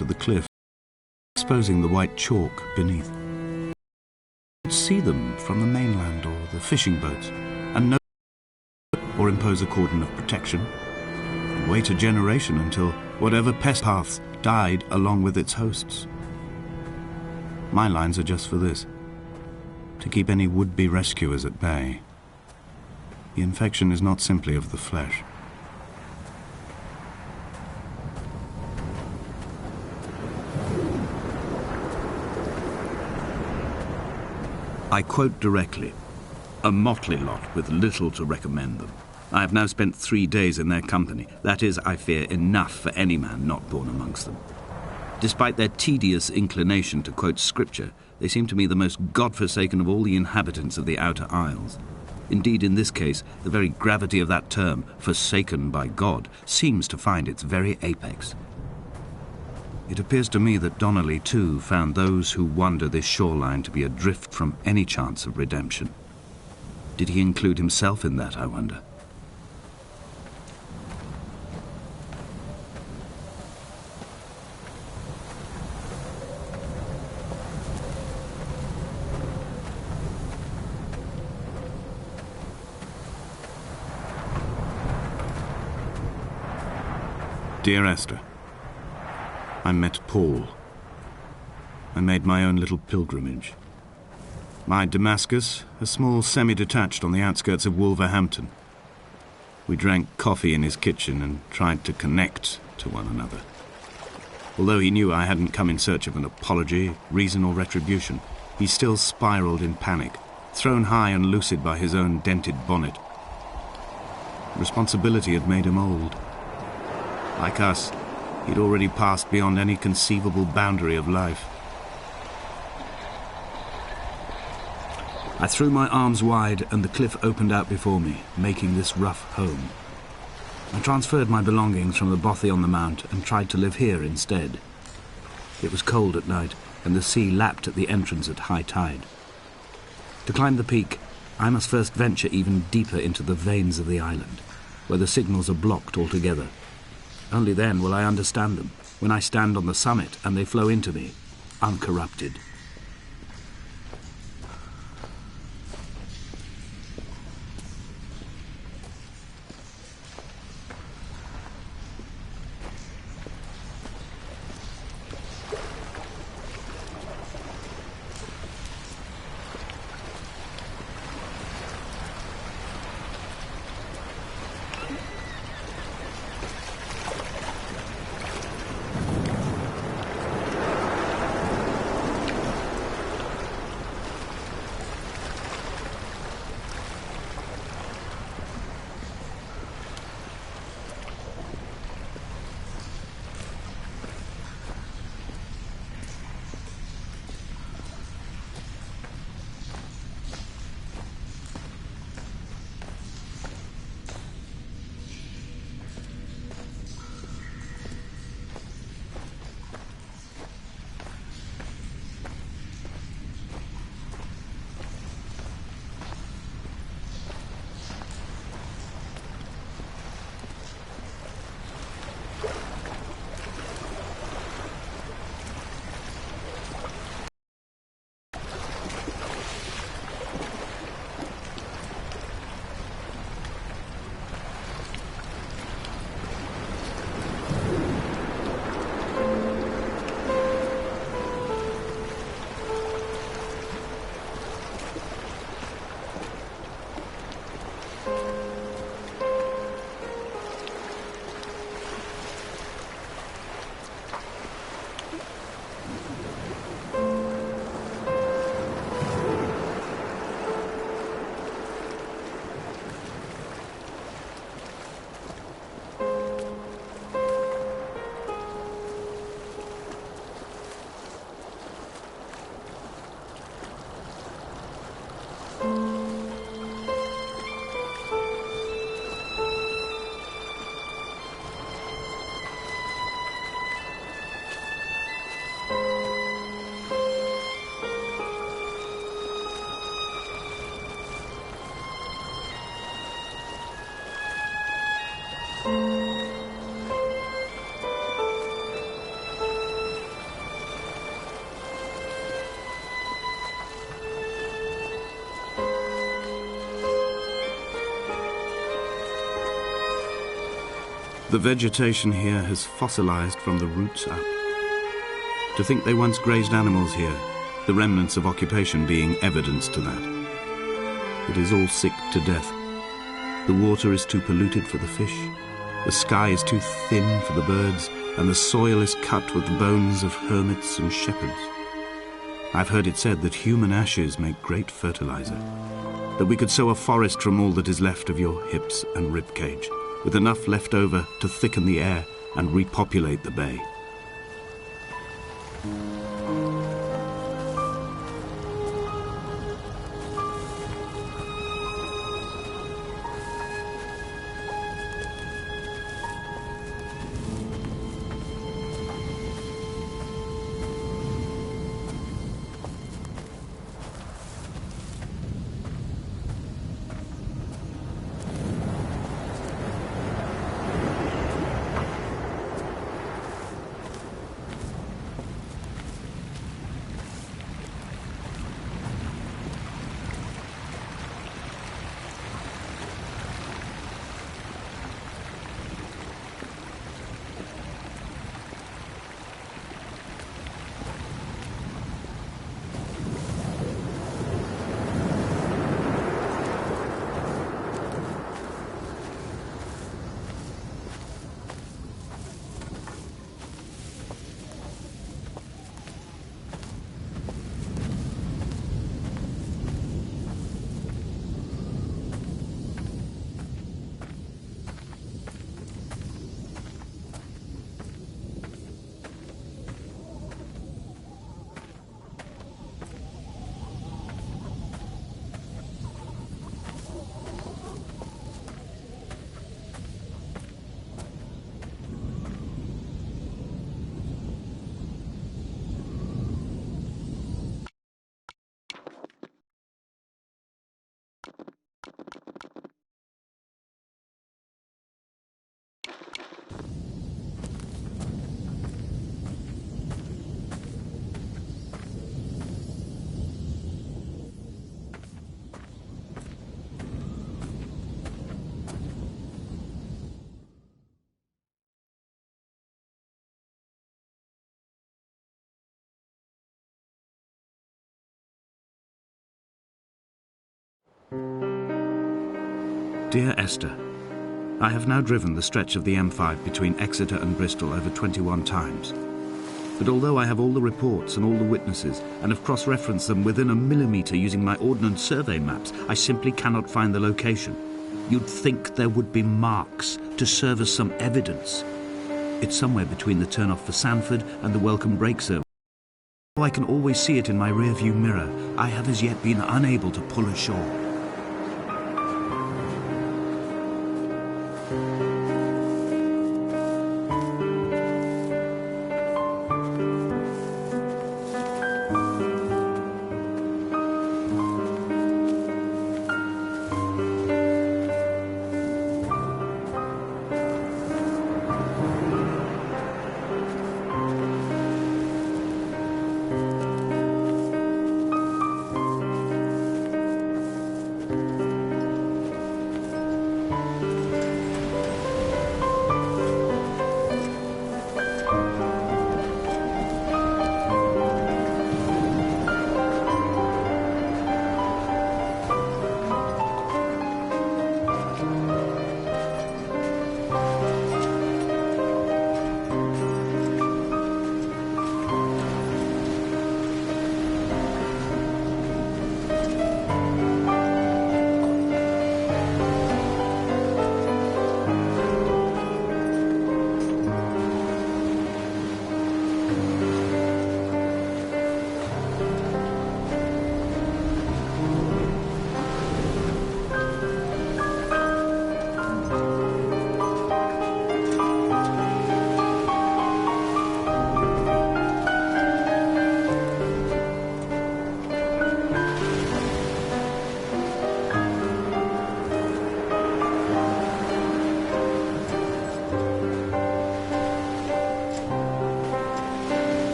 to the cliff, exposing the white chalk beneath. You could see them from the mainland or the fishing boats, and know or impose a cordon of protection, and wait a generation until whatever pest paths died along with its hosts. My lines are just for this, to keep any would-be rescuers at bay. The infection is not simply of the flesh. I quote directly, "A motley lot with little to recommend them. I have now spent 3 days in their company. That is, I fear, enough for any man not born amongst them. Despite their tedious inclination to quote scripture, they seem to me the most God-forsaken of all the inhabitants of the Outer Isles. Indeed, in this case, the very gravity of that term, forsaken by God, seems to find its very apex. It appears to me that Donnelly, too, found those who wander this shoreline to be adrift from any chance of redemption. Did he include himself in that, I wonder? Dear Esther, I met Paul. I made my own little pilgrimage. My Damascus, a small semi-detached on the outskirts of Wolverhampton. We drank coffee in his kitchen and tried to connect to one another. Although he knew I hadn't come in search of an apology, reason or retribution, he still spiraled in panic, thrown high and lucid by his own dented bonnet. Responsibility had made him old. Like us, he'd already passed beyond any conceivable boundary of life. I threw my arms wide and the cliff opened out before me, making this rough home. I transferred my belongings from the bothy on the mount and tried to live here instead. It was cold at night and the sea lapped at the entrance at high tide. To climb the peak, I must first venture even deeper into the veins of the island, where the signals are blocked altogether. Only then will I understand them, when I stand on the summit and they flow into me, uncorrupted. The vegetation here has fossilized from the roots up. To think they once grazed animals here, the remnants of occupation being evidence to that. It is all sick to death. The water is too polluted for the fish, the sky is too thin for the birds, and the soil is cut with the bones of hermits and shepherds. I've heard it said that human ashes make great fertilizer, that we could sow a forest from all that is left of your hips and ribcage, with enough left over to thicken the air and repopulate the bay. Dear Esther, I have now driven the stretch of the M5 between Exeter and Bristol over 21 times. But although I have all the reports and all the witnesses, and have cross-referenced them within a millimetre using my Ordnance Survey maps, I simply cannot find the location. You'd think there would be marks to serve as some evidence. It's somewhere between the turn-off for Sanford and the Welcome Brake Service. Though I can always see it in my rear-view mirror, I have as yet been unable to pull ashore.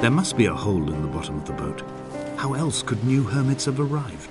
There must be a hole in the bottom of the boat. How else could new hermits have arrived?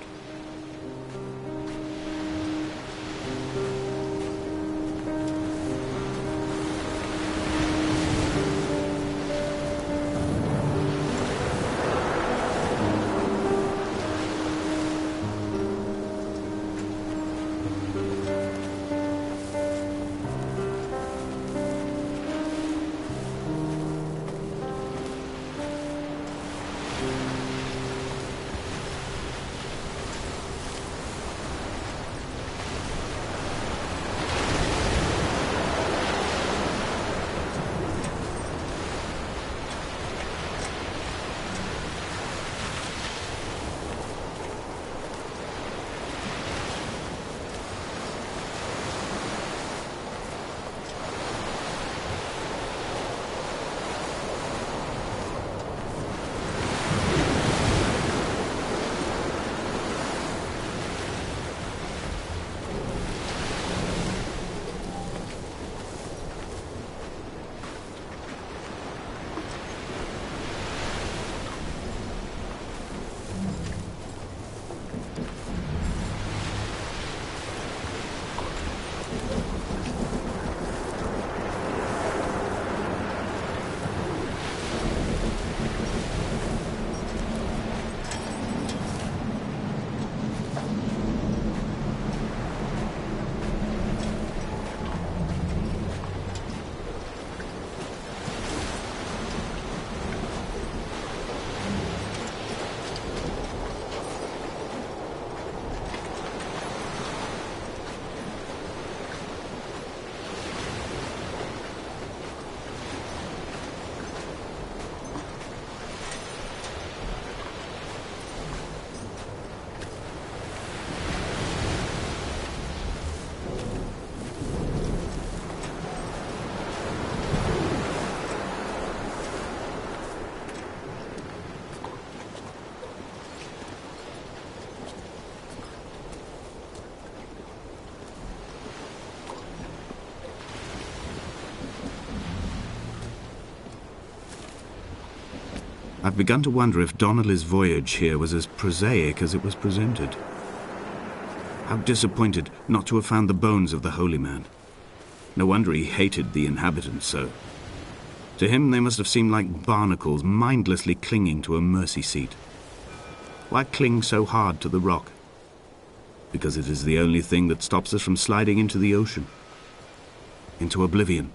I've begun to wonder if Donnelly's voyage here was as prosaic as it was presented. How disappointed not to have found the bones of the holy man. No wonder he hated the inhabitants so. To him they must have seemed like barnacles mindlessly clinging to a mercy seat. Why cling so hard to the rock? Because it is the only thing that stops us from sliding into the ocean, into oblivion.